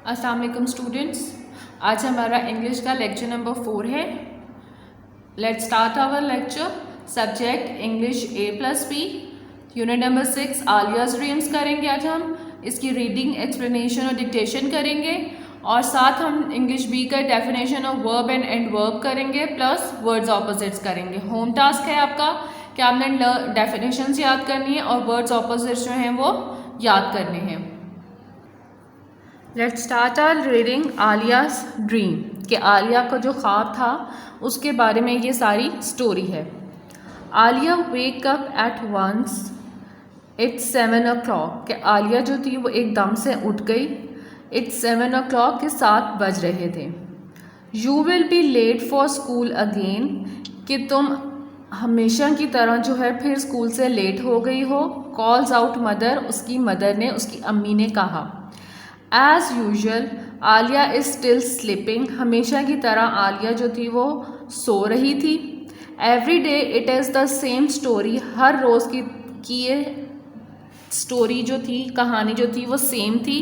अस्सलाम वालेकुम स्टूडेंट्स, आज हमारा इंग्लिश का लेक्चर नंबर 4 है। Let's start our lecture. Subject English A+B, unit number 6 Aliya's dreams करेंगे। आज हम इसकी रीडिंग, एक्सप्लेनेशन और डिक्टेशन करेंगे और साथ हम इंग्लिश B का definition of verb and and verb करेंगे प्लस वर्ड्स ऑपोजिट्स करेंगे। होम टास्क है आपका कि आपने डेफिनेशंस याद करनी है और वर्ड्स ऑपोजिट्स जो हैं वो याद करने हैं। Let's start our reading Aliya's dream कि आलिया का जो ख्वाब था उसके बारे में ये सारी स्टोरी है। Alia wake up at once, it's 7 o'clock कि आलिया जो थी वो एकदम से उठ गई। इट्स 7 o'clock के 7 बज रहे थे। You will be late for school again कि तुम हमेशा की तरह जो है फिर स्कूल से लेट हो गई हो। कॉल्स आउट मदर, उसकी मदर ने, उसकी अम्मी ने कहा। As usual Alia is still sleeping, हमेशा की तरह आलिया जो थी वो सो रही थी। Every day it is the same story, हर रोज़ की ये स्टोरी जो थी, कहानी जो थी वो सेम थी।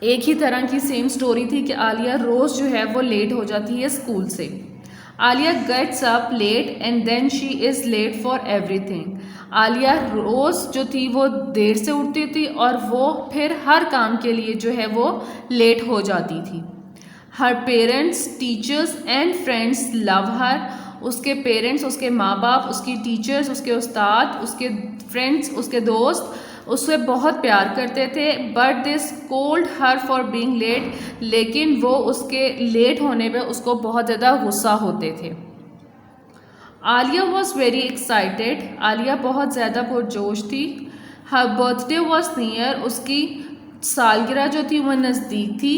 एक ही तरह की सेम स्टोरी थी कि आलिया रोज़ जो है वो लेट हो जाती है स्कूल से। Aliya gets up late and then she is late for everything. Aliya रोज़ जो थी वो देर से उठती थी और वो फिर हर काम के लिए जो है वो लेट हो जाती थी। Her parents, teachers and friends love her, उसके पेरेंट्स, उसके माँ बाप, उसकी टीचर्स, उसके उस्ताद, उसके फ्रेंड्स, उसके दोस्त उससे बहुत प्यार करते थे। But they scold her for being late, लेकिन वो उसके लेट होने पे उसको बहुत ज़्यादा गुस्सा होते थे। Alia was very excited, Alia बहुत ज़्यादा पुरजोश थी। हर बर्थडे वॉज नियर, उसकी सालगिरह जो थी वह नज़दीक थी।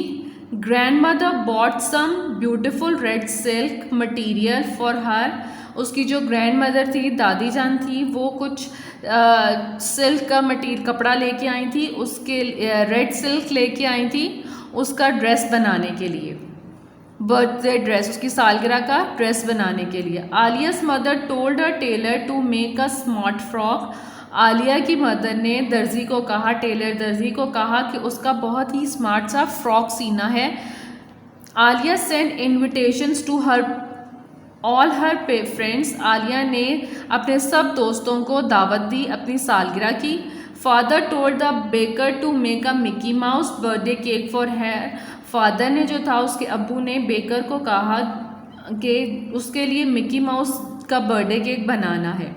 Grandmother bought some beautiful red silk material for her, उसकी जो ग्रैंड मदर थी, दादी जान थी, वो कुछ सिल्क का कपड़ा लेके आई थी, उसके रेड सिल्क लेके आई थी उसका ड्रेस बनाने के लिए, बर्थडे ड्रेस, उसकी सालगिरह का ड्रेस बनाने के लिए। Aliya's mother told a tailor to make a smart frock, Aliya की मदर ने दर्जी को कहा, टेलर दर्जी को कहा कि उसका बहुत ही स्मार्ट सा फ्रॉक सीना है। Alia send invitations to her all her friends, Alia ने अपने सब दोस्तों को दावत दी अपनी सालगिरह की। Father told the baker to make a Mickey Mouse birthday cake for her, father ने जो था उसके अब्बू ने बेकर को कहा कि उसके लिए मिकी माउस का बर्थडे केक बनाना है।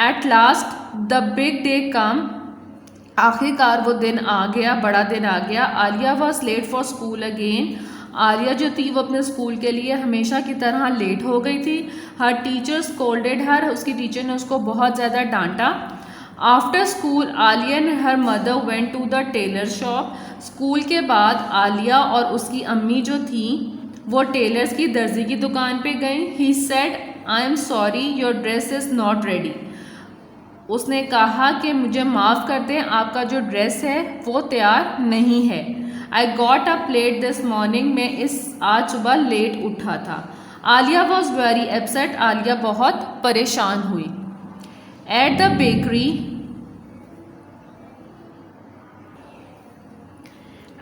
At last the big day come, आखिरकार वो दिन आ गया, बड़ा दिन आ गया। Aliya was late for school again, Aliya जो थी वो अपने स्कूल के लिए हमेशा की तरह लेट हो गई थी। हर टीचर स्कोल्डेड हर, उसकी टीचर ने उसको बहुत ज़्यादा डांटा। After school Alia and her mother went to the tailor shop, school के बाद आलिया और उसकी अम्मी जो थी वो टेलर्स की, दर्जी की दुकान पे गई। He said I am sorry your dress is not ready, उसने कहा कि मुझे माफ़ कर दें, आपका जो ड्रेस है वो तैयार नहीं है। I got up let this morning, मैं आज सुबह लेट उठा था। Alia was very upset, Alia बहुत परेशान हुई। At the bakery,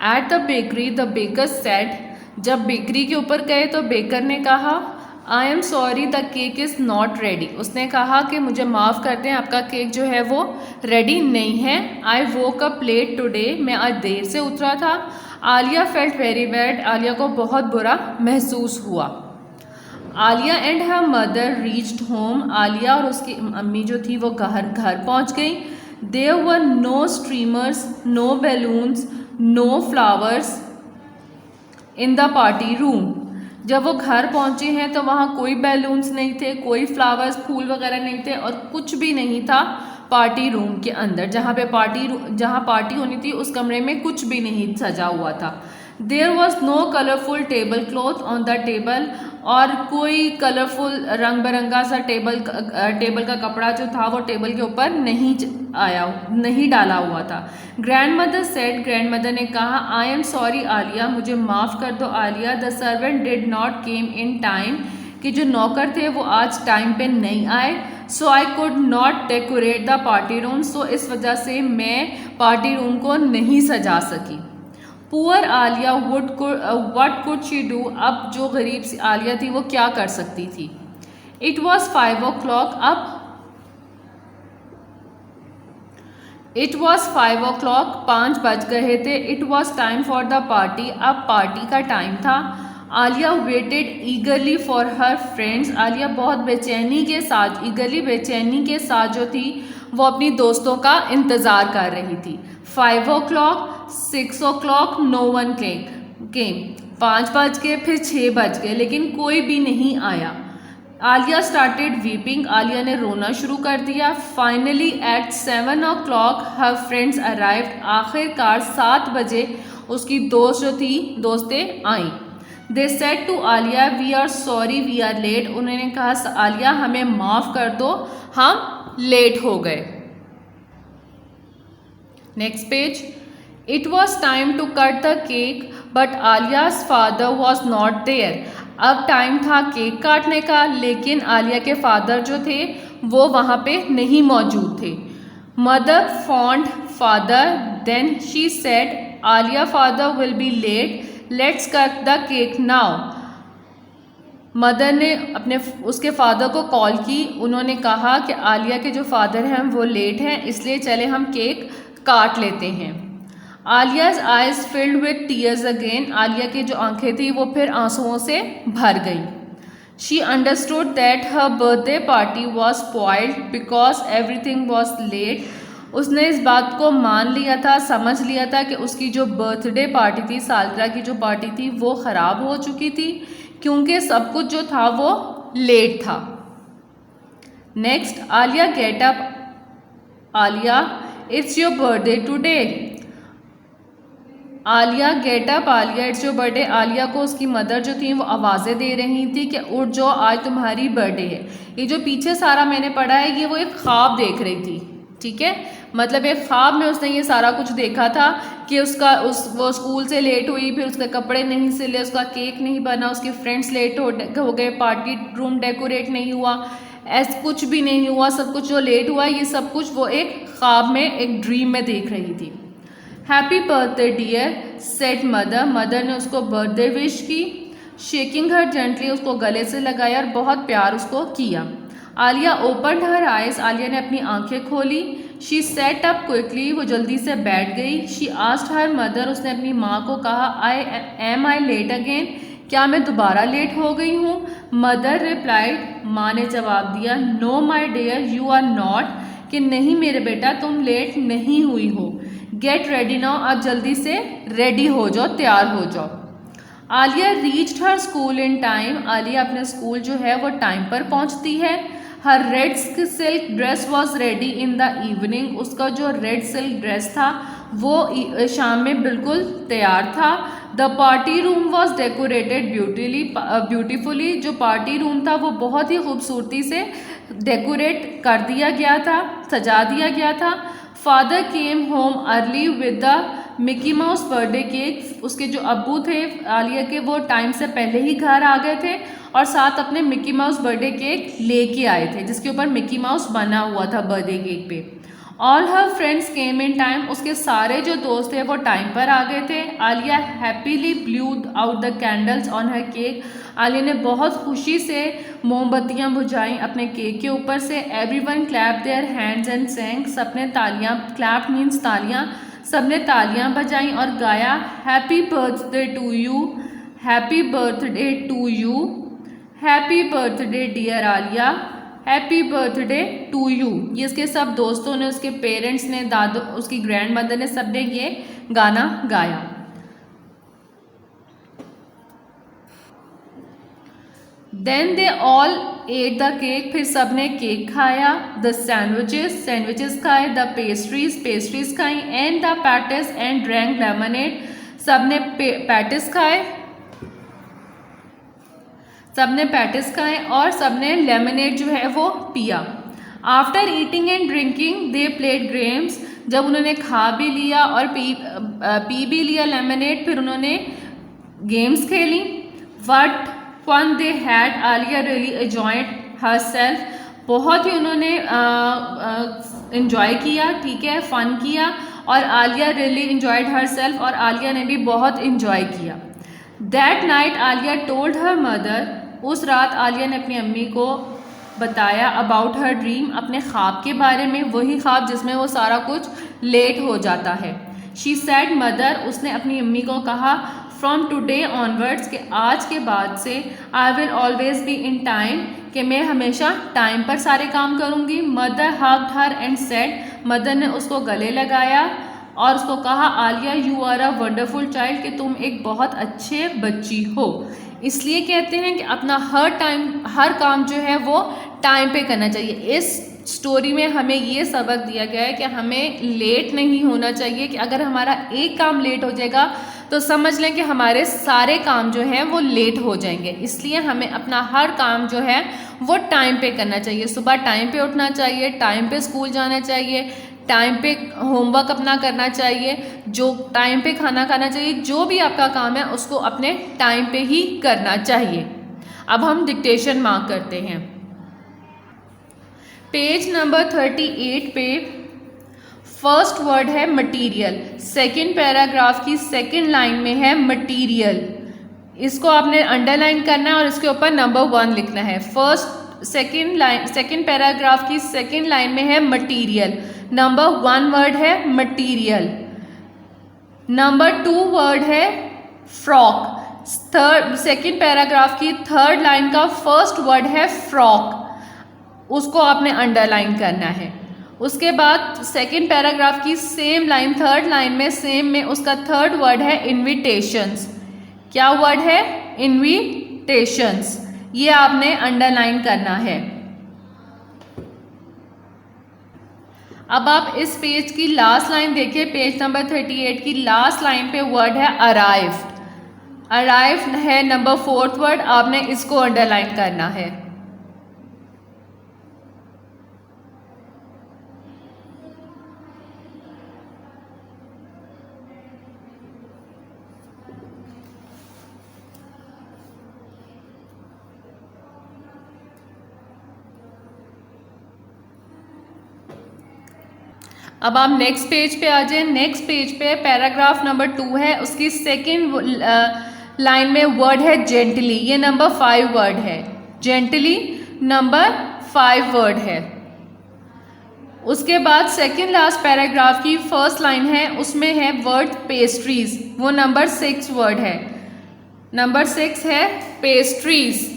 at the bakery the baker said, जब बेकरी के ऊपर गए तो बेकर ने कहा I am sorry the cake is not ready, उसने कहा कि मुझे माफ़ कर दें, आपका केक जो है वो रेडी नहीं है। I woke up late today, मैं आज देर से उतरा था। Alia felt very bad, Alia को बहुत बुरा महसूस हुआ। Alia and her mother reached home, Alia और उसकी अम्मी जो थी वो घर पहुंच गई। There were no streamers, no balloons, no flowers in the party room, जब वो घर पहुंचे हैं तो वहाँ कोई बैलून्स नहीं थे, कोई फ्लावर्स, फूल वगैरह नहीं थे और कुछ भी नहीं था पार्टी रूम के अंदर, जहाँ पार्टी होनी थी उस कमरे में कुछ भी नहीं सजा हुआ था। There was no colourful table cloth on the table, और कोई कलरफुल रंग बिरंगा सा टेबल का कपड़ा जो था वो टेबल के ऊपर नहीं डाला हुआ था। Grand mother said, grand mother ने कहा आई एम सॉरी आलिया, मुझे माफ़ कर दो Alia. The servant did not came in time, कि जो नौकर थे वो आज टाइम पे नहीं आए। So I could not decorate the party room, so इस वजह से मैं पार्टी रूम को नहीं सजा सकी। Poor Alia what could she do, अब जो गरीब सी आलिया थी वो क्या कर सकती थी। इट वॉज 5 o'clock, अब इट वॉज 5 o'clock, 5 बज गए थे। It was time for the party, अब पार्टी का टाइम था। Alia waited eagerly for her friends, Alia बहुत ईगरली बेचैनी के साथ जो थी वो अपनी दोस्तों का इंतज़ार कर रही थी। 5 o'clock, 6 o'clock, no one came, 5 बज गए, फिर 6 बज गए, लेकिन कोई भी नहीं आया। आलिया स्टार्टेड वीपिंग, आलिया ने रोना शुरू कर दिया। Finally at 7 o'clock her friends arrived, आखिरकार 7 बजे उसकी दोस्त जो थी दोस्तें आई। They said to Aliya we are sorry we are late, उन्होंने कहा आलिया हमें माफ़ कर दो, हम लेट हो गए। Next page. It was time to cut the cake but Alia's father was not there, अब टाइम था केक काटने का, लेकिन आलिया के फादर जो थे वो वहाँ पे नहीं मौजूद थे। Mother phoned father, then she said Alia father will be late, let's cut the cake now. Mother ने उसके फादर को कॉल की, उन्होंने कहा कि आलिया के जो फादर हैं वो लेट हैं, इसलिए चले हम केक काट लेते हैं। Alia's eyes filled with tears again, Alia की जो आंखें थी वो फिर आंसुओं से भर गई। She understood that her birthday party was spoiled because everything was late, उसने इस बात को मान लिया था, समझ लिया था कि उसकी जो बर्थडे पार्टी थी, सालगिरह की जो पार्टी थी वो ख़राब हो चुकी थी क्योंकि सब कुछ जो था वो लेट था। Next, Alia get up, Alia it's your birthday today, Alia get up, Alia it's your birthday, Alia को उसकी मदर जो थी वो आवाज़ें दे रही थी कि उठ जाओ आज तुम्हारी बर्थडे है। ये जो पीछे सारा मैंने पढ़ा है ये वो एक ख्वाब देख रही थी, ठीक है, मतलब एक ख्वाब में उसने ये सारा कुछ देखा था कि वो स्कूल से लेट हुई, फिर उसके कपड़े नहीं सिले, उसका केक नहीं बना, उसके फ्रेंड्स लेट हो गए, पार्टी रूम डेकोरेट नहीं हुआ, ऐसा कुछ भी नहीं हुआ, सब कुछ जो लेट हुआ ये सब कुछ वो एक ख्वाब में, एक ड्रीम में देख रही थी। Happy birthday dear said mother, mother ने उसको बर्थडे विश की। शेकिंग हर जेंटली, उसको गले से लगाया और बहुत प्यार उसको किया। Alia open her eyes, Alia ने अपनी आंखें खोली। शी सेट अप क्विकली, वो जल्दी से बैठ गई। शी आस्क्ड हर मदर, उसने अपनी माँ को कहा आई लेट अगेन, क्या मैं दोबारा लेट हो गई हूँ। मदर रिप्लाइड, माँ ने जवाब दिया no my dear you are not, कि नहीं मेरे बेटा तुम लेट नहीं हुई हो। गेट रेडी नाउ, अब जल्दी से रेडी हो जाओ, तैयार हो जाओ। Alia reached her school in time, Alia अपने स्कूल जो है वो टाइम पर पहुंचती है। Her red silk dress was ready in the evening, उसका जो रेड सिल्क ड्रेस था वो शाम में बिल्कुल तैयार था। The party room was decorated beautifully, जो पार्टी रूम था वो बहुत ही खूबसूरती से डेकोरेट कर दिया गया था, सजा दिया गया था। Father came home early with the Mickey Mouse birthday cake, उसके जो अब्बू थे आलिया के वो टाइम से पहले ही घर आ गए थे और साथ अपने मिकी माउस बर्थडे केक लेके आए थे जिसके ऊपर मिकी माउस बना हुआ था बर्थडे केक पे। All her friends came in time, उसके सारे जो दोस्त थे वो टाइम पर आ गए थे। Alia happily blew out the candles on her cake, Alia ने बहुत खुशी से मोमबत्तियां बुझाई अपने केक के ऊपर से। Everyone clap their hands and saying, सबने तालियां, क्लैप मीन्स तालियां, सबने तालियां बजाई और गाया happy birthday to you, happy birthday to you, happy birthday dear Alia, happy birthday to you. ये इसके सब दोस्तों ने, उसके पेरेंट्स ने, दादू, उसकी ग्रैंड मदर ने, सबने ये गाना गाया। Then they all ate the cake, फिर सब ने केक खाया। द सैंडविचेस खाए, द पेस्ट्रीज खाई, and the patties and drank lemonade, सब ने पैटिस खाए, सबने पैटिस खाए और सबने लेमनेड जो है वो पिया। After eating and drinking they played games, जब उन्होंने खा भी लिया और पी भी लिया लेमनेड, फिर उन्होंने गेम्स खेली। What fun they had, Alia really enjoyed herself, बहुत ही उन्होंने एंजॉय किया, ठीक है, फन किया और Alia really enjoyed her self, और आलिया ने भी बहुत इंजॉय किया। That night Alia told her mother, उस रात आलिया ने अपनी अम्मी को बताया अबाउट हर ड्रीम, अपने ख्वाब के बारे में, वही ख्वाब जिसमें वो सारा कुछ लेट हो जाता है। शी सेड मदर, उसने अपनी अम्मी को कहा फ्रॉम टुडे ऑनवर्ड्स, के आज के बाद से I will always be in time, कि मैं हमेशा टाइम पर सारे काम करूँगी। Mother hugged her and said, mother ने उसको गले लगाया और उसको कहा Alia you are a wonderful child, कि तुम एक बहुत अच्छे बच्ची हो। इसलिए कहते हैं कि अपना हर काम जो है वो टाइम पे करना चाहिए। इस स्टोरी में हमें ये सबक दिया गया है कि हमें लेट नहीं होना चाहिए, कि अगर हमारा एक काम लेट हो जाएगा तो समझ लें कि हमारे सारे काम जो हैं वो लेट हो जाएंगे। इसलिए हमें अपना हर काम जो है वो टाइम पे करना चाहिए। सुबह टाइम पे उठना चाहिए, टाइम पे स्कूल जाना चाहिए, टाइम पे होमवर्क अपना करना चाहिए, जो टाइम पे खाना खाना चाहिए। जो भी आपका काम है उसको अपने टाइम पे ही करना चाहिए। अब हम डिक्टेशन मार्क करते हैं। पेज नंबर 38 पे फर्स्ट वर्ड है मटीरियल, सेकंड पैराग्राफ की सेकंड लाइन में है मटीरियल। इसको आपने अंडरलाइन करना है और इसके ऊपर नंबर 1 लिखना है। सेकंड पैराग्राफ की सेकंड लाइन में है मटीरियल, नंबर 1 वर्ड है मटीरियल, नंबर 2 वर्ड है फ्रॉक। सेकंड पैराग्राफ की थर्ड लाइन का फर्स्ट वर्ड है फ्रॉक, उसको आपने अंडरलाइन करना है। उसके बाद सेकंड पैराग्राफ की सेम लाइन थर्ड लाइन में सेम में उसका थर्ड वर्ड है इन्विटेशंस। क्या वर्ड है? इन्विटेशंस। ये आपने अंडरलाइन करना है। अब आप इस पेज की लास्ट लाइन देखिए, पेज नंबर 38 की लास्ट लाइन पे वर्ड है अराइव्ड। अराइव्ड है नंबर 4th वर्ड, आपने इसको अंडरलाइन करना है। अब आप नेक्स्ट पेज पे आ जाए। नेक्स्ट पेज पे पैराग्राफ नंबर 2 है, उसकी सेकंड लाइन में वर्ड है जेंटली, ये नंबर 5 वर्ड है। जेंटली नंबर 5 वर्ड है। उसके बाद सेकंड लास्ट पैराग्राफ की फर्स्ट लाइन है, उसमें है वर्ड पेस्ट्रीज, वो नंबर 6 वर्ड है। नंबर 6 है पेस्ट्रीज।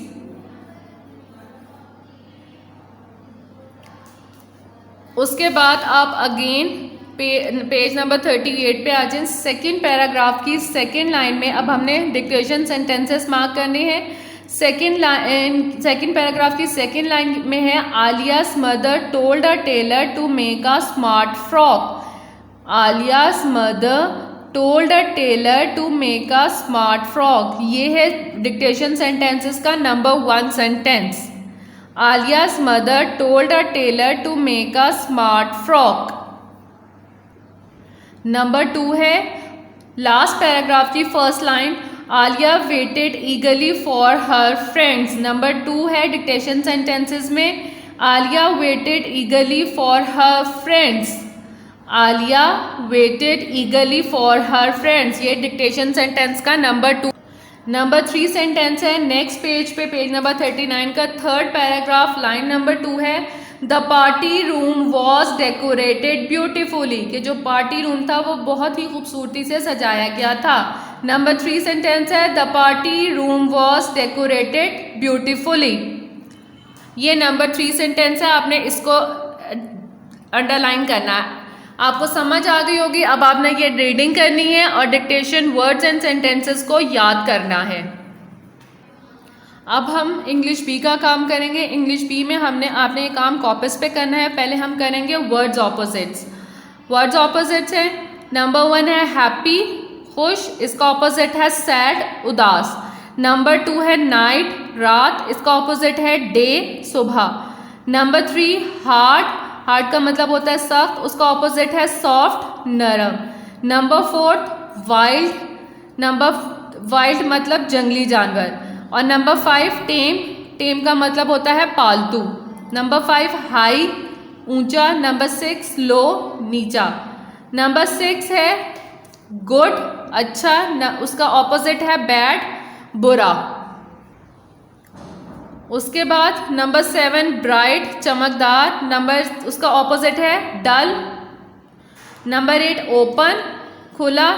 उसके बाद आप अगेन पेज नंबर 38 पे आ जाए। सेकेंड पैराग्राफ की सेकेंड लाइन में अब हमने डिक्टेशन सेंटेंसेस मार्क करने हैं। सेकेंड पैराग्राफ की सेकेंड लाइन में है Alia's mother told a tailor to make a smart frock. Alia's mother told a tailor to make a smart frock, ये है डिक्टेशन सेंटेंसेस का number 1 sentence. Alia's mother told a tailor to make a smart frock. Number 2 है last paragraph की first line, Alia waited eagerly for her friends. Number 2 है dictation sentences में Alia waited eagerly for her friends. Alia waited eagerly for her friends, ये dictation sentence का number 2। Number 3 sentence है next page पे, page number 39 का third paragraph line number 2 है the party room was decorated beautifully, कि जो party room था वो बहुत ही खूबसूरती से सजाया गया था। नंबर 3 सेंटेंस है the party room was decorated beautifully, ये नंबर 3 सेंटेंस है, आपने इसको अंडरलाइन करना है। आपको समझ आ गई होगी। अब आपने ये रीडिंग करनी है और डिक्टेशन वर्ड्स एंड सेंटेंसेस को याद करना है। अब हम इंग्लिश बी का काम करेंगे। इंग्लिश बी में आपने ये काम कॉपस पे करना है। पहले हम करेंगे वर्ड्स ऑपोजिट्स। वर्ड्स ऑपोजिट्स है नंबर 1 है हैप्पी, खुश, इसका ऑपोजिट है सैड, उदास। नंबर 2 है नाइट, रात, इसका ऑपोजिट है डे, सुबह। नंबर 3 हार्ड, हार्ड का मतलब होता है सख्त, उसका ऑपोजिट है सॉफ्ट, नरम। नंबर 4 वाइल्ड, वाइल्ड मतलब जंगली जानवर। और नंबर 5 टेम, टेम का मतलब होता है पालतू। नंबर 5 हाई, ऊंचा। नंबर 6 लो, नीचा। नंबर 6 है गुड, अच्छा, उसका ऑपोजिट है बैड, बुरा। उसके बाद नंबर 7 ब्राइट, चमकदार, उसका ऑपोजिट है डल। नंबर 8 ओपन, खुला,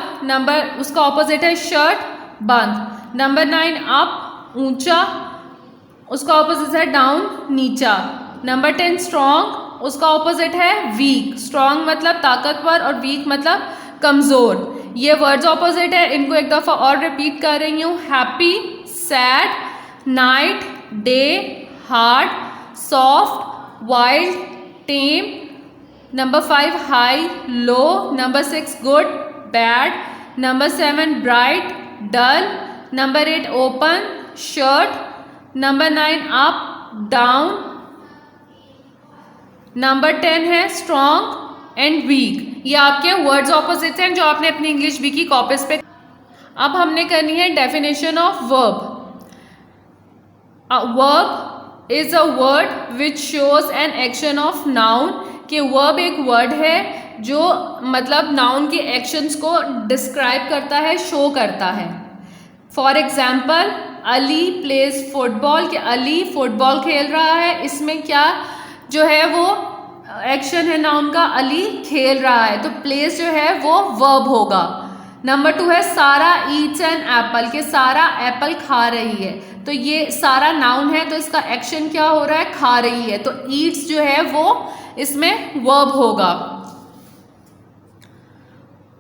उसका ऑपोजिट है शर्ट, बंद। नंबर 9 अप, ऊंचा, उसका ऑपोजिट है डाउन, नीचा। नंबर 10 स्ट्रॉन्ग, उसका ऑपोजिट है वीक। स्ट्रॉन्ग मतलब ताकतवर और वीक मतलब कमजोर। ये वर्ड्स ऑपोजिट है, इनको एक दफा और रिपीट कर रही हूँ। Happy, sad, night, day, hard, soft, wild, tame. Number 5 high, low. Number 6 good, bad. Number 7 bright, dull. Number 8 open, shut. Number 9 up, down. Number 10 है स्ट्रॉन्ग एंड वीक। ये आपके वर्ड्स ऑपोजिट हैं जो आपने अपनी इंग्लिश वी की copies पे। अब हमने करनी है definition of verb. Verb is a word which shows an action of noun. कि वर्ब एक वर्ड है जो मतलब नाउन के एक्शंस को डिस्क्राइब करता है, शो करता है। For example Ali plays football, कि अली फुटबॉल खेल रहा है, इसमें क्या जो है वो एक्शन है नाउन का, अली खेल रहा है, तो प्लेस जो है वो वर्ब होगा। नंबर 2 है सारा ईट्स एन एप्पल, कि सारा एप्पल खा रही है, तो ये सारा नाउन है तो इसका एक्शन क्या हो रहा है, खा रही है, तो ईट्स जो है वो इसमें वर्ब होगा।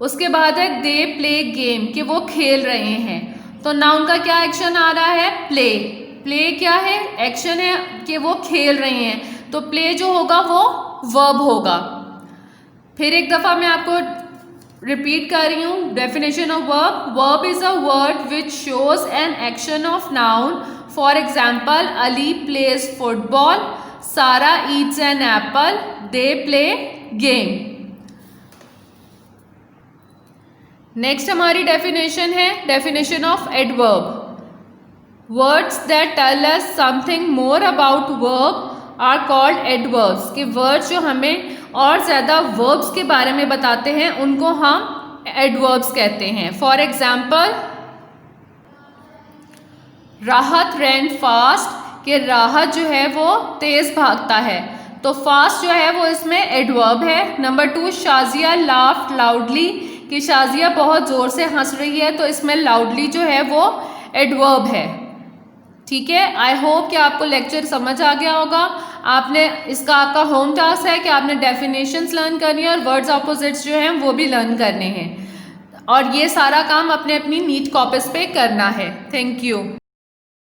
उसके बाद है दे प्ले गेम, कि वो खेल रहे हैं, तो नाउन का क्या एक्शन आ रहा है, प्ले। प्ले क्या है, एक्शन है कि वो खेल रहे हैं, तो प्ले जो होगा वो वर्ब होगा। फिर एक दफा मैं आपको रिपीट कर रही हूँ definition of verb. Verb is a word which shows an action of noun. For example Ali plays football, Sara eats an apple, they play game. Next हमारी डेफिनेशन है definition of adverb. Words that tell us something more about verb are called adverbs, कि words जो हमें और ज़्यादा verbs के बारे में बताते हैं उनको हम एडवर्ब्स कहते हैं। फॉर एग्जाम्पल राहत रैन फास्ट, कि राहत जो है वो तेज भागता है, तो फास्ट जो है वो इसमें एडवर्ब है। नंबर 2 शाजिया लाफ्ड लाउडली, कि शाजिया बहुत ज़ोर से हंस रही है, तो इसमें लाउडली जो है वो एडवर्ब है। ठीक है, आई होप कि आपको लेक्चर समझ आ गया होगा। आपका होम टास्क है कि आपने डेफिनेशंस लर्न करनी है और वर्ड्स ऑपोजिट्स जो हैं वो भी लर्न करने हैं, और ये सारा काम अपने अपनी नीट कॉपीज पे करना है। Thank you.